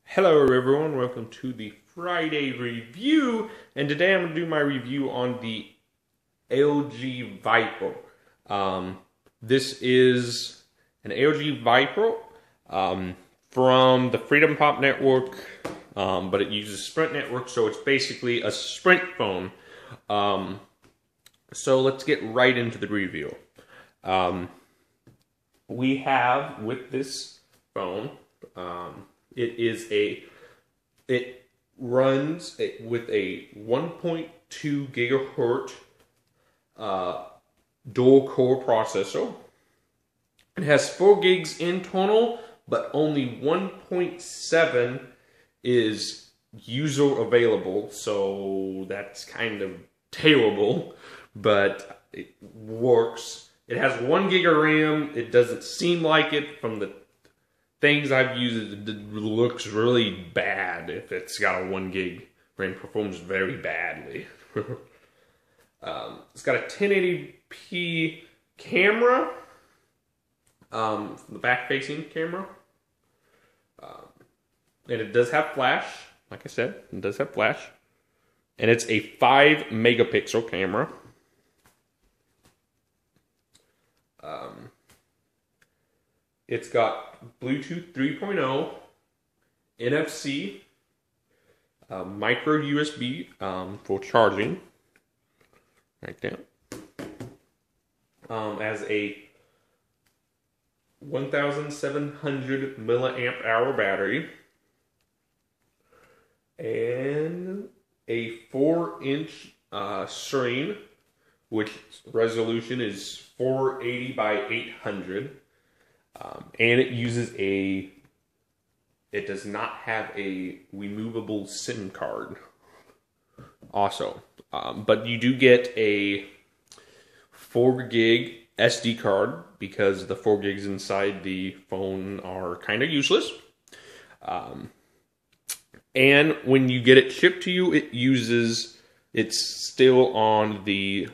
Hello everyone, welcome to the Friday review, and today I'm going to do my review on the LG Viper. This is an LG Viper from the Freedom Pop network, but it uses Sprint network, so it's basically a Sprint phone. So let's get right into the review. We have with this phone, it runs with a 1.2 gigahertz dual core processor. It has 4 gigs internal, but only 1.7 is user available, so that's kind of terrible, but it works. It has 1 gig of RAM. It doesn't seem like it from the things I've used. It looks really bad if it's got a 1 gig RAM. Performs very badly. It's got a 1080p camera, the back-facing camera, and it does have flash. Like I said, it does have flash, and it's a 5 megapixel camera. It's got Bluetooth 3.0, NFC, micro USB for charging, right there. As a 1,700 milliamp hour battery, and a 4-inch screen, which resolution is 480 by 800. And it uses it does not have a removable SIM card also. But you do get a 4 gig SD card because the 4 gigs inside the phone are kind of useless. And when you get it shipped to you, it's still on the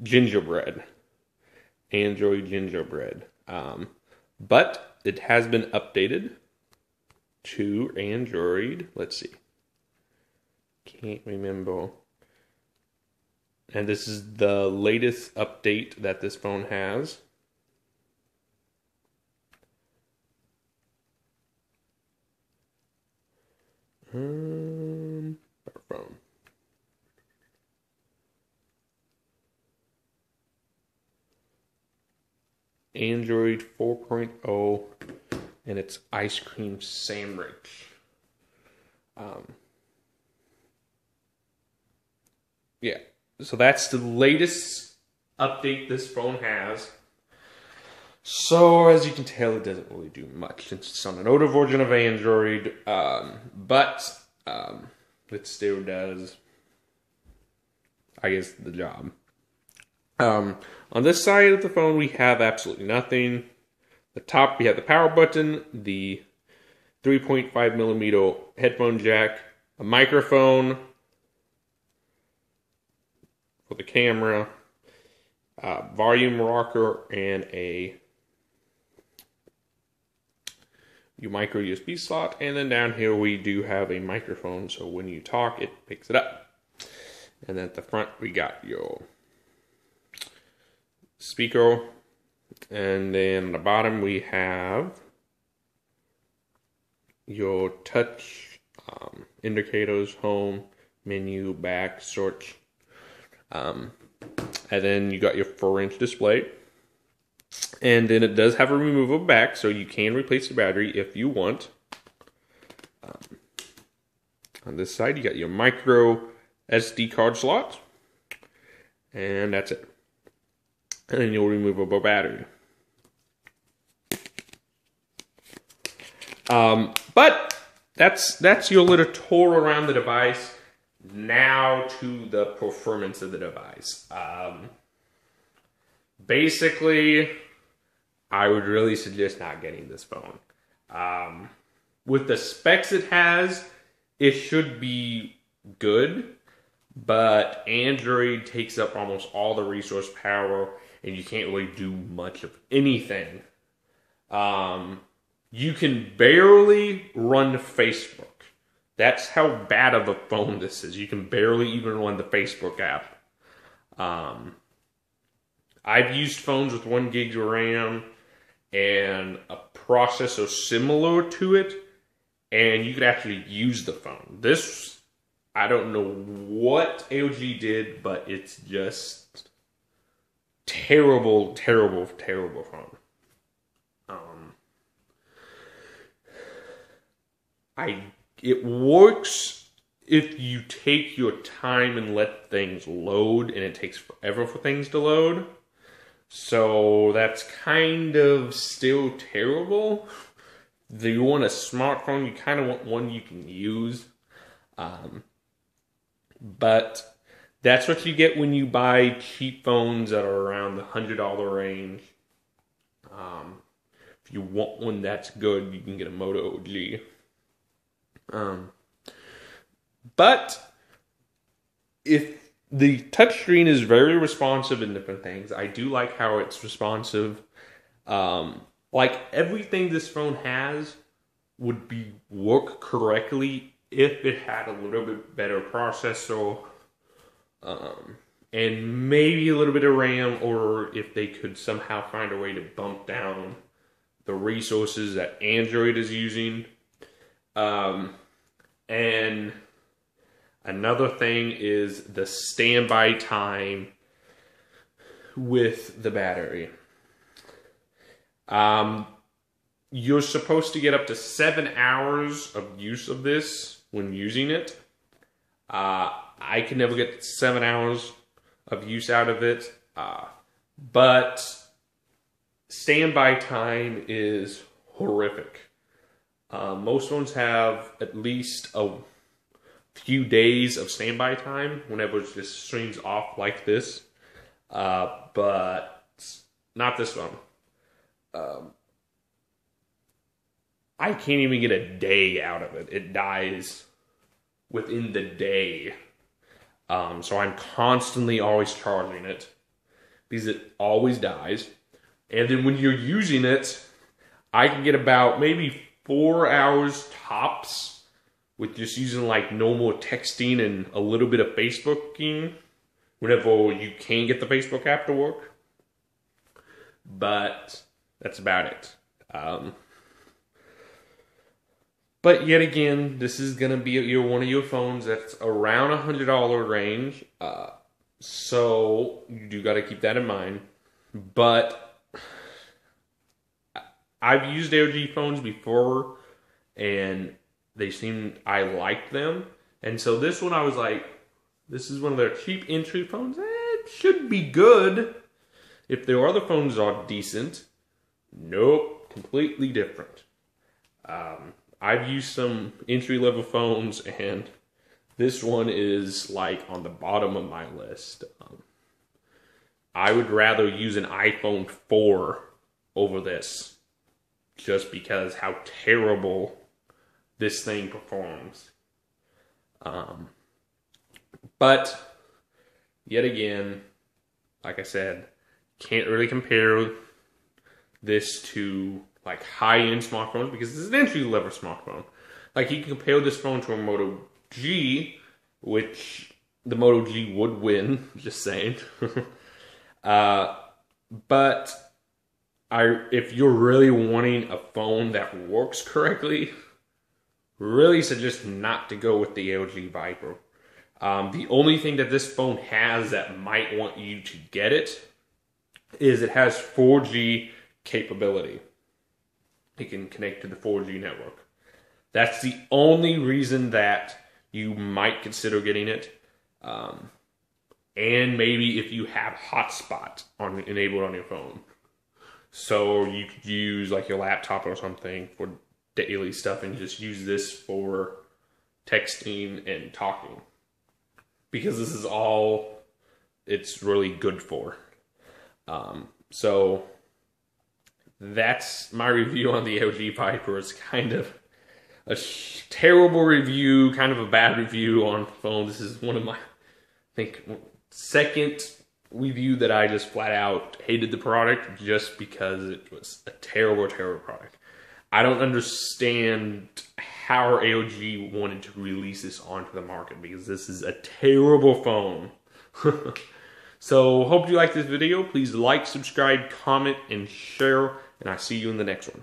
gingerbread, Android gingerbread. But it has been updated to Android. Let's see. Can't remember. And this is the latest update that this phone has. Our phone. Android 4.0, and it's ice cream sandwich. Yeah, so that's the latest update this phone has. So as you can tell, it doesn't really do much since it's on an older version of Android, but it still does, I guess, the job. On this side of the phone, we have absolutely nothing. The top, we have the power button, the 3.5 millimeter headphone jack, a microphone for the camera, volume rocker, and your micro USB slot. And then down here, we do have a microphone, so when you talk, it picks it up. And then at the front, we got your speaker, and then on the bottom we have your touch indicators, home, menu, back, search, and then you got your 4-inch display, and then it does have a removable back, so you can replace the battery if you want. On this side you got your micro SD card slot, and that's it. And then your removable battery. But that's your little tour around the device. Now to the performance of the device. Basically, I would really suggest not getting this phone. With the specs it has, it should be good, but Android takes up almost all the resource power, and you can't really do much of anything. You can barely run Facebook. That's how bad of a phone this is. You can barely even run the Facebook app. I've used phones with 1 gig of RAM and a processor similar to it, and you could actually use the phone. This, I don't know what LG did, but it's just terrible, terrible, terrible phone. It works if you take your time and let things load, and it takes forever for things to load. So that's kind of still terrible. If you want a smartphone, you kind of want one you can use. But that's what you get when you buy cheap phones that are around the $100 range. If you want one that's good, you can get a Moto G. But if the touchscreen is very responsive in different things, I do like how it's responsive. Like everything this phone has would work correctly if it had a little bit better processor, and maybe a little bit of RAM, or if they could somehow find a way to bump down the resources that Android is using. And another thing is the standby time with the battery. You're supposed to get up to 7 hours of use of this when using it. I can never get 7 hours of use out of it, but standby time is horrific. Most phones have at least a few days of standby time whenever it just streams off like this, but not this one. I can't even get a day out of it. It dies within the day. So I'm constantly always charging it because it always dies. And then when you're using it, I can get about maybe 4 hours tops with just using like normal texting and a little bit of Facebooking whenever you can get the Facebook app to work. But that's about it. But yet again, this is going to be one of your phones that's around $100 range. So you do got to keep that in mind. But I've used LG phones before, and I liked them. And so this one I was like, this is one of their cheap entry phones. It should be good. If their other phones are decent, nope, completely different. I've used some entry-level phones, and this one is like on the bottom of my list. I would rather use an iPhone 4 over this, just because how terrible this thing performs. But yet again, like I said, can't really compare this to like high-end smartphones because this is an entry-level smartphone. Like you can compare this phone to a Moto G, which the Moto G would win, just saying. But if you're really wanting a phone that works correctly, really suggest not to go with the LG Viper. The only thing that this phone has that might want you to get it is it has 4G capability. It can connect to the 4G network. That's the only reason that you might consider getting it. And maybe if you have hotspot enabled on your phone. So you could use like your laptop or something for daily stuff and just use this for texting and talking. Because this is all it's really good for. So that's my review on the LG Viper. It's kind of a terrible review, kind of a bad review on the phone. This is one of my, I think, second review that I just flat out hated the product just because it was a terrible, terrible product. I don't understand how AOG wanted to release this onto the market, because this is a terrible phone. So, hope you like this video. Please like, subscribe, comment, and share, and I'll see you in the next one.